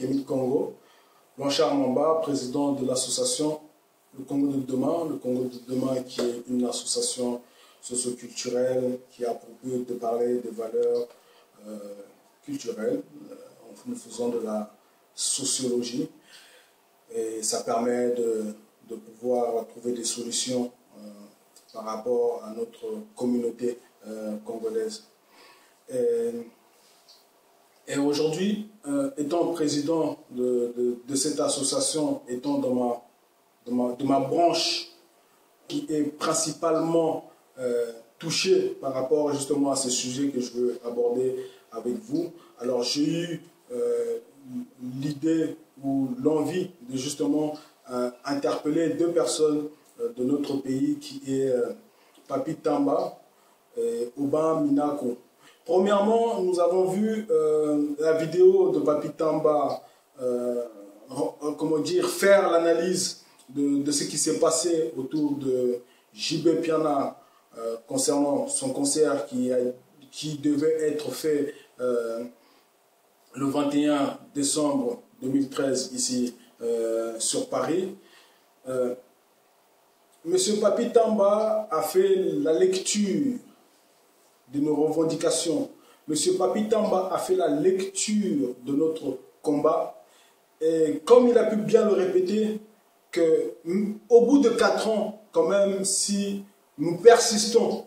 Kémy Congo, Blanchard Mamba, président de l'association Le Congo de demain. Le Congo de demain qui est une association socioculturelle qui a pour but de parler des valeurs culturelles. Nous faisons de la sociologie et ça permet de pouvoir trouver des solutions par rapport à notre communauté congolaise. Et aujourd'hui, étant président de cette association, étant de ma branche qui est principalement touchée par rapport justement à ces sujets que je veux aborder avec vous, alors j'ai eu l'idée ou l'envie de justement interpeller deux personnes de notre pays qui est Papi Tamba et Aubin Minako. Premièrement, nous avons vu la vidéo de Papi Tamba comment dire, faire l'analyse de ce qui s'est passé autour de JB Piana concernant son concert qui devait être fait le 21 décembre 2013 ici sur Paris. Monsieur Papi Tamba a fait la lecture de nos revendications. Monsieur Papi Tamba a fait la lecture de notre combat. Et comme il a pu bien le répéter, qu'au bout de 4 ans, quand même, si nous persistons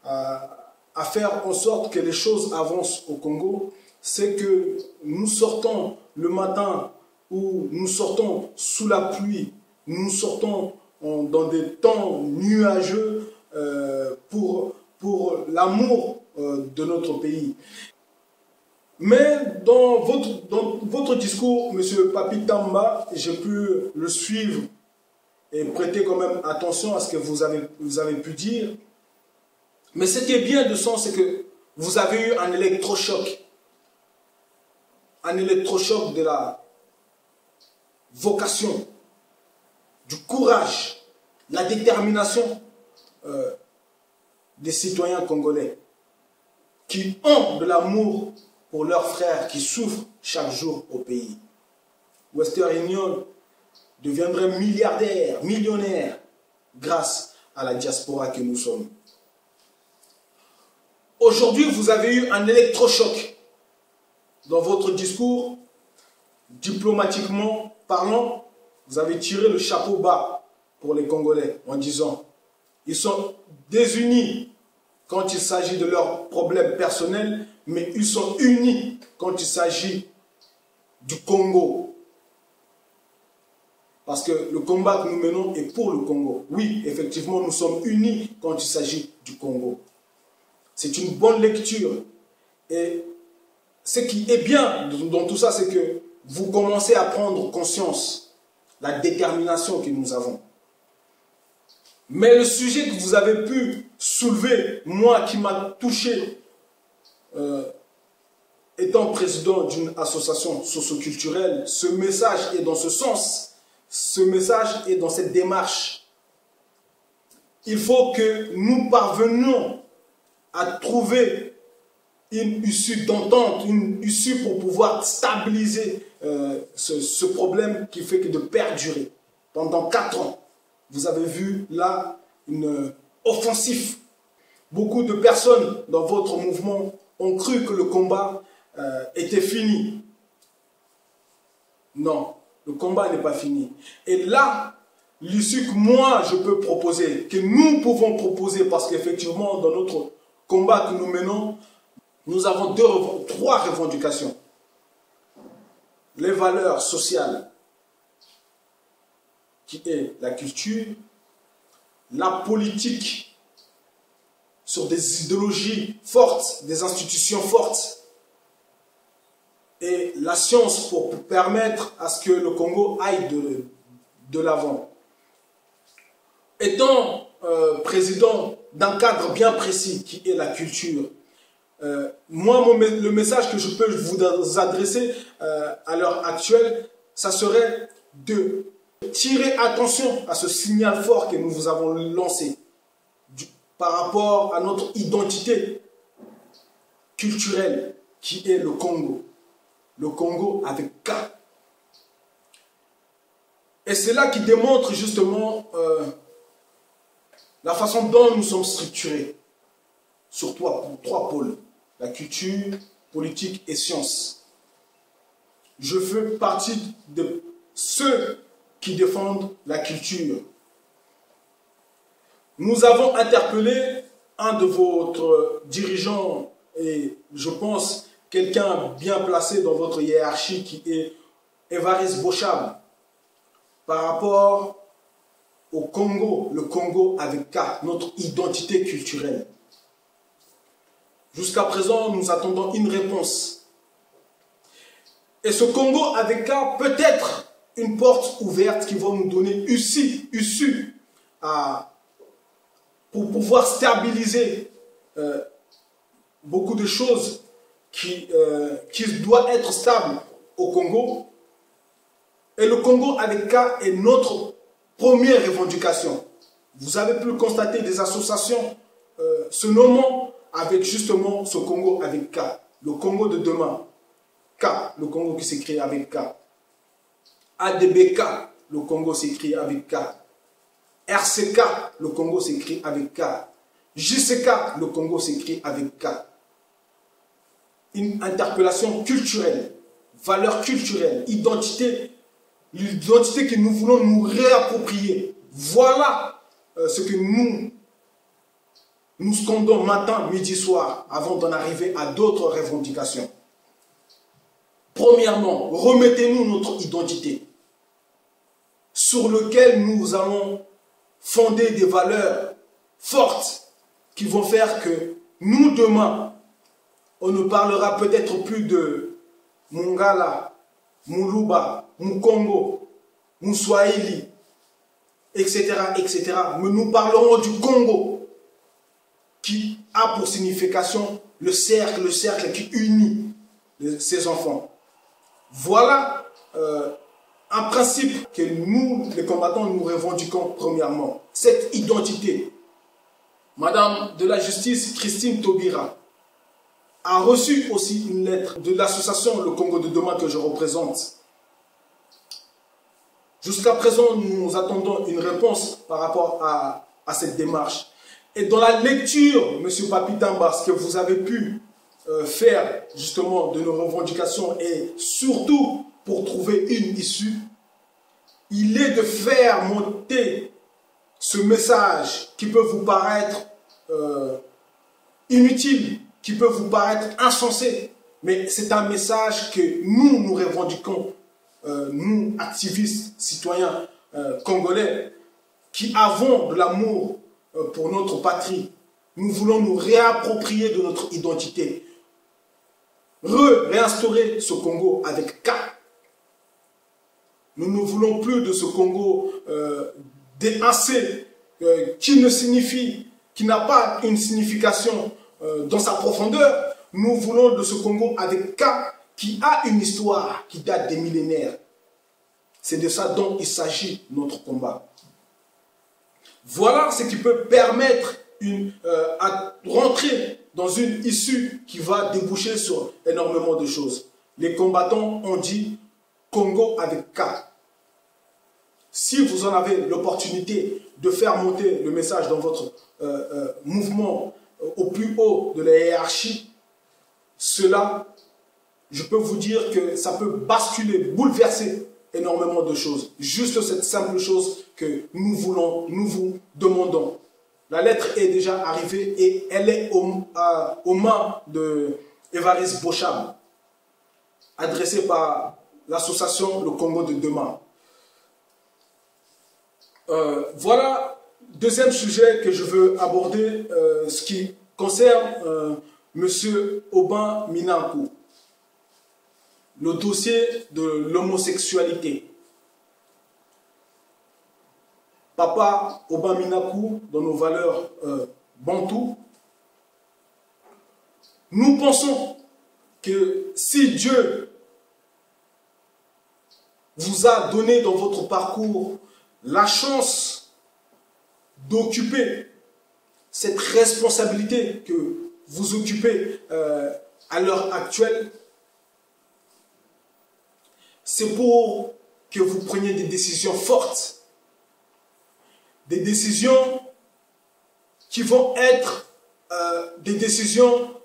à faire en sorte que les choses avancent au Congo, c'est que nous sortons le matin ou nous sortons sous la pluie, nous sortons dans des temps nuageux pour l'amour de notre pays. Mais dans votre discours, monsieur Papi Tamba, j'ai pu le suivre et prêter quand même attention à ce que vous avez pu dire. Mais ce qui est bien de sens, c'est que vous avez eu un électrochoc. Un électrochoc de la vocation, du courage, la détermination des citoyens congolais qui ont de l'amour pour leurs frères qui souffrent chaque jour au pays. Western Union deviendrait milliardaire, millionnaire grâce à la diaspora que nous sommes. Aujourd'hui, vous avez eu un électrochoc dans votre discours, diplomatiquement parlant. Vous avez tiré le chapeau bas pour les Congolais en disant ils sont désunis quand il s'agit de leurs problèmes personnels, mais ils sont unis quand il s'agit du Congo. Parce que le combat que nous menons est pour le Congo. Oui, effectivement, nous sommes unis quand il s'agit du Congo. C'est une bonne lecture. Et ce qui est bien dans tout ça, c'est que vous commencez à prendre conscience de la détermination que nous avons. Mais le sujet que vous avez pu soulever, moi qui m'a touché, étant président d'une association socioculturelle, ce message est dans ce sens, ce message est dans cette démarche. Il faut que nous parvenions à trouver une issue d'entente, une issue pour pouvoir stabiliser ce problème qui fait que de perdurer. Pendant 4 ans, vous avez vu là une offensive. Beaucoup de personnes dans votre mouvement ont cru que le combat était fini. Non, le combat n'est pas fini. Et là, l'issue que moi je peux proposer, que nous pouvons proposer, parce qu'effectivement dans notre combat que nous menons, nous avons 3 revendications. Les valeurs sociales, qui est la culture, la politique sur des idéologies fortes, des institutions fortes, et la science pour permettre à ce que le Congo aille de l'avant. Étant président d'un cadre bien précis qui est la culture, moi, le message que je peux vous adresser à l'heure actuelle, ça serait de tirer attention à ce signal fort que nous vous avons lancé par rapport à notre identité culturelle qui est le Congo. Le Congo avec K. Et c'est là qui démontre justement la façon dont nous sommes structurés sur trois pôles, la culture, politique et sciences. Je fais partie de ceux qui défendent la culture. Nous avons interpellé un de votre dirigeants, et je pense quelqu'un bien placé dans votre hiérarchie, qui est Évariste Bochab, par rapport au Congo, le Congo avec K, notre identité culturelle. Jusqu'à présent, nous attendons une réponse. Et ce Congo avec K peut être une porte ouverte qui va nous donner issue pour pouvoir stabiliser beaucoup de choses qui doivent être stables au Congo. Et le Congo avec K est notre première revendication. Vous avez pu constater des associations se nommant avec justement ce Congo avec K. Le Congo de demain. K, le Congo qui s'écrit avec K. ADBK, le Congo s'écrit avec K. RCK, le Congo s'écrit avec K. JCK, le Congo s'écrit avec K. Une interpellation culturelle, valeur culturelle, l'identité que nous voulons nous réapproprier. Voilà ce que nous scandons matin, midi, soir, avant d'en arriver à d'autres revendications. Premièrement, remettez-nous notre identité, sur laquelle nous allons fonder des valeurs fortes qui vont faire que nous, demain, on ne parlera peut-être plus de Mungala, Muluba, Mukongo, Muswahili, etc., etc. Mais nous parlerons du Congo, qui a pour signification le cercle qui unit ses enfants. Voilà un principe que nous, les combattants, nous revendiquons premièrement. Cette identité. Madame de la Justice, Christine Taubira, a reçu aussi une lettre de l'association Le Congo de demain que je représente. Jusqu'à présent, nous attendons une réponse par rapport à cette démarche. Et dans la lecture, M. Papi Tamba, ce que vous avez pu faire justement de nos revendications et surtout pour trouver une issue, il est de faire monter ce message qui peut vous paraître inutile, qui peut vous paraître insensé, mais c'est un message que nous revendiquons, nous, activistes, citoyens congolais, qui avons de l'amour pour notre patrie. Nous voulons nous réapproprier de notre identité, réinstaurer ce Congo avec K. Nous ne voulons plus de ce Congo déhancé, qui n'a pas une signification dans sa profondeur. Nous voulons de ce Congo avec K, qui a une histoire qui date des millénaires. C'est de ça dont il s'agit notre combat. Voilà ce qui peut permettre à rentrer dans une issue qui va déboucher sur énormément de choses. Les combattants ont dit Congo avec K. Si vous en avez l'opportunité de faire monter le message dans votre mouvement au plus haut de la hiérarchie, cela, je peux vous dire que ça peut basculer, bouleverser énormément de choses. Juste cette simple chose que nous vous demandons. La lettre est déjà arrivée et elle est aux mains de Évariste Bochab, adressée par l'association Le Congo de demain. Voilà, deuxième sujet que je veux aborder, ce qui concerne M. Aubin Minakou. Le dossier de l'homosexualité. Papa Aubin Minakou, dans nos valeurs bantoues, nous pensons que si Dieu vous a donné dans votre parcours la chance d'occuper cette responsabilité que vous occupez à l'heure actuelle, c'est pour que vous preniez des décisions fortes, des décisions qui vont être des décisions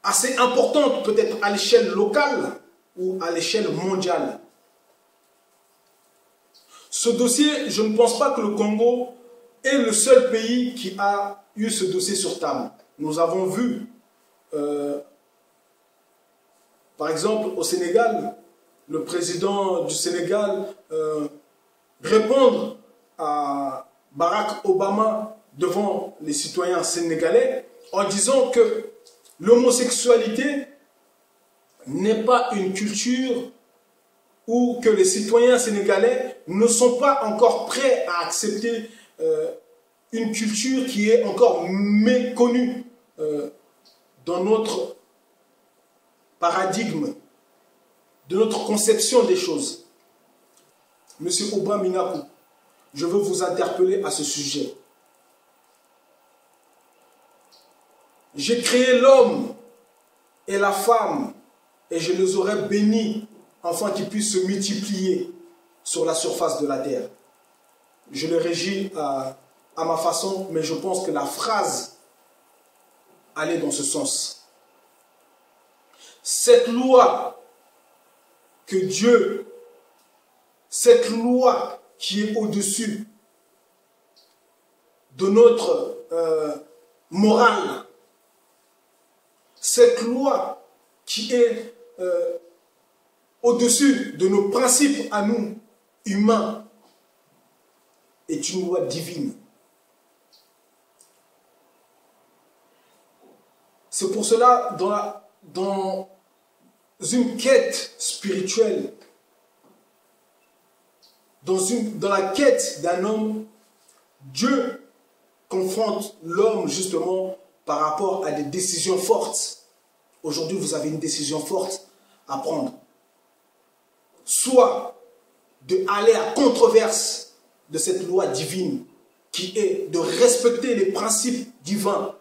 assez importantes, peut-être à l'échelle locale ou à l'échelle mondiale. Ce dossier, je ne pense pas que le Congo est le seul pays qui a eu ce dossier sur table. Nous avons vu, par exemple, au Sénégal, le président du Sénégal répondre à Barack Obama devant les citoyens sénégalais en disant que l'homosexualité n'est pas une culture ou que les citoyens sénégalais ne sont pas encore prêts à accepter une culture qui est encore méconnue dans notre paradigme, de notre conception des choses. Monsieur Oba Minakou, je veux vous interpeller à ce sujet. J'ai créé l'homme et la femme et je les aurais bénis afin qu'ils puissent se multiplier sur la surface de la terre. Je le régis à ma façon, mais je pense que la phrase allait dans ce sens. Cette loi que Dieu, cette loi qui est au-dessus de notre morale, cette loi qui est au-dessus de nos principes à nous, humains, est une loi divine. C'est pour cela, dans une quête spirituelle, dans la quête d'un homme, Dieu confronte l'homme justement par rapport à des décisions fortes. Aujourd'hui, vous avez une décision forte à prendre. Soit d'aller à controverse de cette loi divine qui est de respecter les principes divins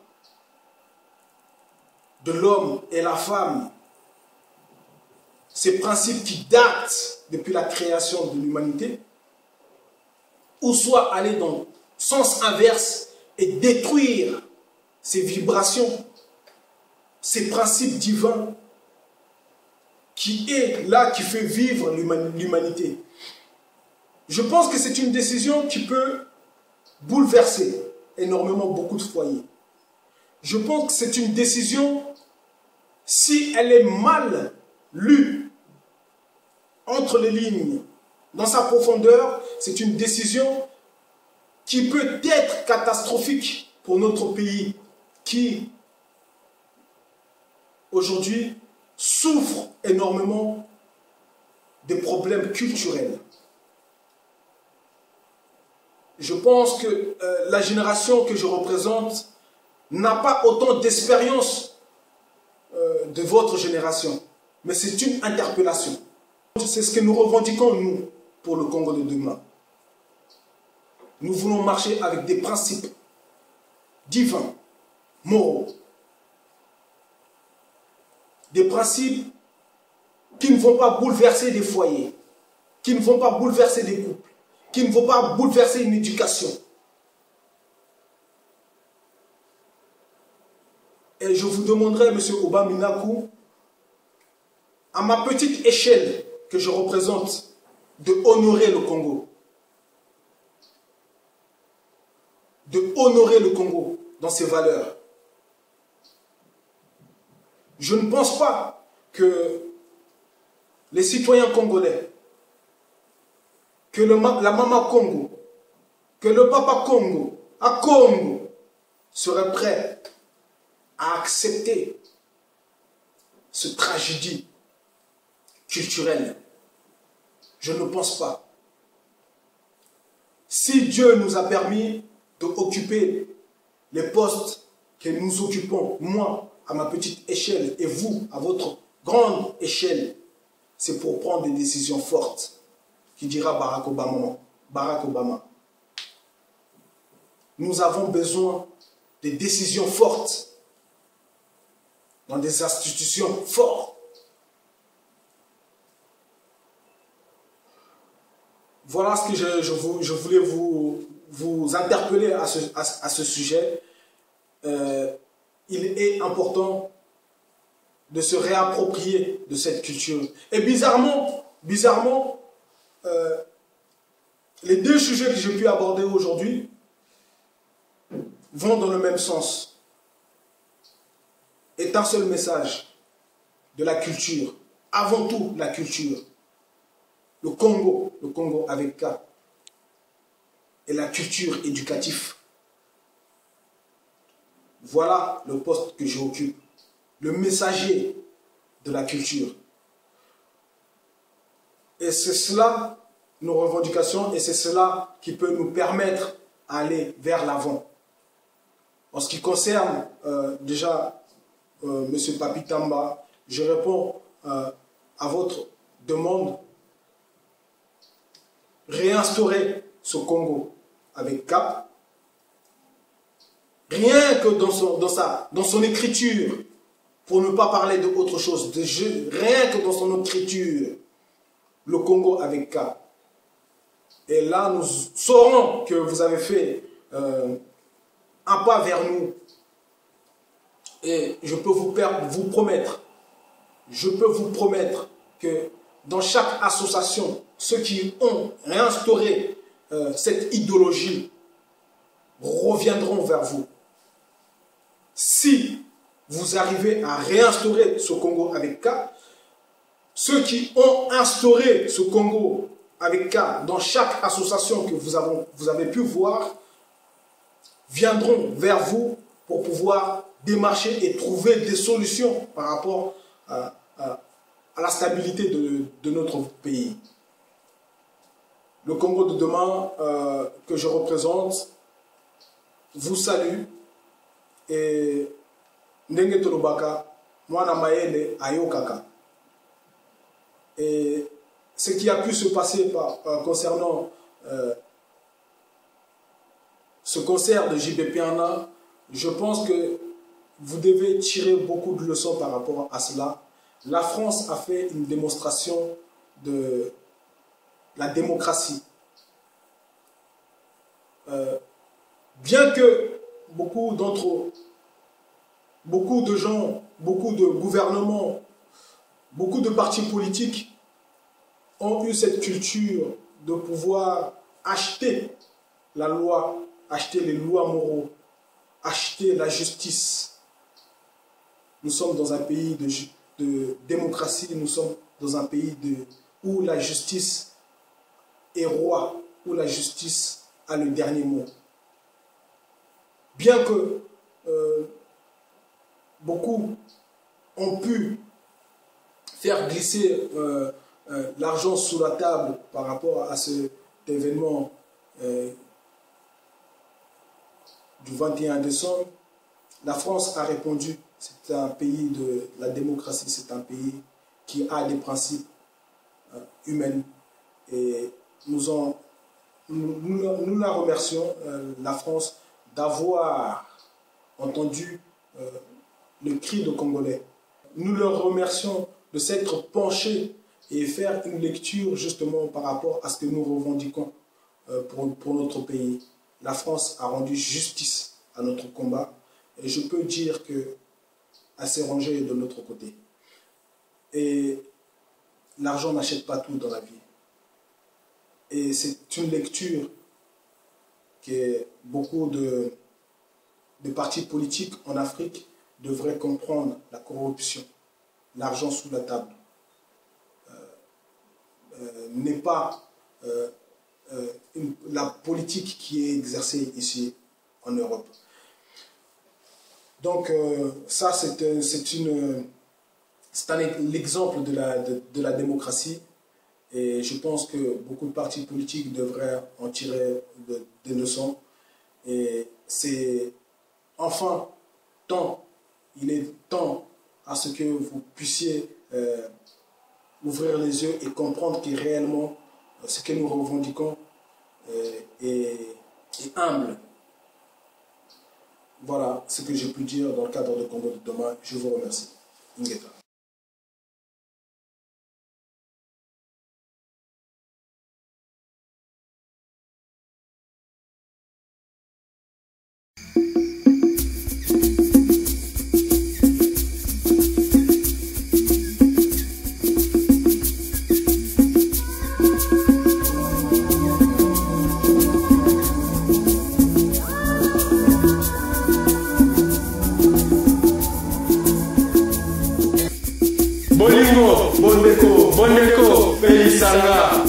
de l'homme et la femme, ces principes qui datent depuis la création de l'humanité, ou soit aller dans le sens inverse et détruire ces vibrations, ces principes divins qui est là, qui fait vivre l'humanité. Je pense que c'est une décision qui peut bouleverser énormément beaucoup de foyers. Je pense que c'est une décision, si elle est mal lue entre les lignes, dans sa profondeur, c'est une décision qui peut être catastrophique pour notre pays qui, aujourd'hui, souffre énormément des problèmes culturels. Je pense que la génération que je représente n'a pas autant d'expérience de votre génération, mais c'est une interpellation. C'est ce que nous revendiquons, nous, pour le Congo de demain. Nous voulons marcher avec des principes divins, moraux, des principes qui ne vont pas bouleverser des foyers, qui ne vont pas bouleverser des couples, qui ne vont pas bouleverser une éducation. Et je vous demanderai, M. Oba Minakou, à ma petite échelle que je représente, de honorer le Congo. De honorer le Congo dans ses valeurs. Je ne pense pas que les citoyens congolais, que la maman Congo, que le papa Congo, à Congo, seraient prêts à accepter ce tragédie culturelle. Je ne pense pas. Si Dieu nous a permis d'occuper les postes que nous occupons, moi, à ma petite échelle, et vous, à votre grande échelle, c'est pour prendre des décisions fortes, qui dira Barack Obama. Nous avons besoin de décisions fortes, dans des institutions fortes. voilà ce que je voulais vous interpeller à ce sujet. Il est important de se réapproprier de cette culture. Et bizarrement, les deux sujets que j'ai pu aborder aujourd'hui vont dans le même sens. Est un seul message de la culture. Avant tout, la culture. Le Congo avec K. Et la culture éducative. Voilà le poste que j'occupe. Le messager de la culture. Et c'est cela, nos revendications, et c'est cela qui peut nous permettre d'aller vers l'avant. En ce qui concerne déjà M. Papi Tamba, je réponds à votre demande. Réinstaurer ce Congo avec Cap, rien que dans son écriture, pour ne pas parler d'autre chose, rien que dans son écriture, le Congo avec Cap. Et là, nous saurons que vous avez fait un pas vers nous. Et je peux vous promettre que dans chaque association, ceux qui ont réinstauré cette idéologie reviendront vers vous. Si vous arrivez à réinstaurer ce Congo avec K, ceux qui ont instauré ce Congo avec K dans chaque association que vous avez pu voir, viendront vers vous pour pouvoir démarcher et trouver des solutions par rapport à la stabilité de notre pays. Le Congo de demain que je représente vous salue et ndenge tolobaka mwana mayele ayokaka. Et ce qui a pu se passer concernant ce concert de JB Piana, je pense que vous devez tirer beaucoup de leçons par rapport à cela. La France a fait une démonstration de la démocratie. Bien que beaucoup de gens, beaucoup de gouvernements, beaucoup de partis politiques ont eu cette culture de pouvoir acheter la loi, acheter les lois moraux, acheter la justice. Nous sommes dans un pays de démocratie, nous sommes dans un pays où la justice est roi, où la justice a le dernier mot. Bien que beaucoup ont pu faire glisser l'argent sous la table par rapport à cet événement du 21 décembre, la France a répondu. C'est un pays de la démocratie, c'est un pays qui a des principes humains. Et nous la remercions, la France, d'avoir entendu le cri de Congolais. Nous leur remercions de s'être penchés et faire une lecture justement par rapport à ce que nous revendiquons pour notre pays. La France a rendu justice à notre combat et je peux dire que assez rangé de notre côté. Et l'argent n'achète pas tout dans la vie. Et c'est une lecture que beaucoup de partis politiques en Afrique devraient comprendre, la corruption, l'argent sous la table. N'est pas la politique qui est exercée ici en Europe. Donc ça, c'est l'exemple de la démocratie et je pense que beaucoup de partis politiques devraient en tirer des leçons et c'est enfin il est temps à ce que vous puissiez ouvrir les yeux et comprendre que réellement ce que nous revendiquons est humble. Voilà ce que j'ai pu dire dans le cadre de Congo de demain. Je vous remercie. Ngeta. Bolingo, Bondeko, Pelisanga.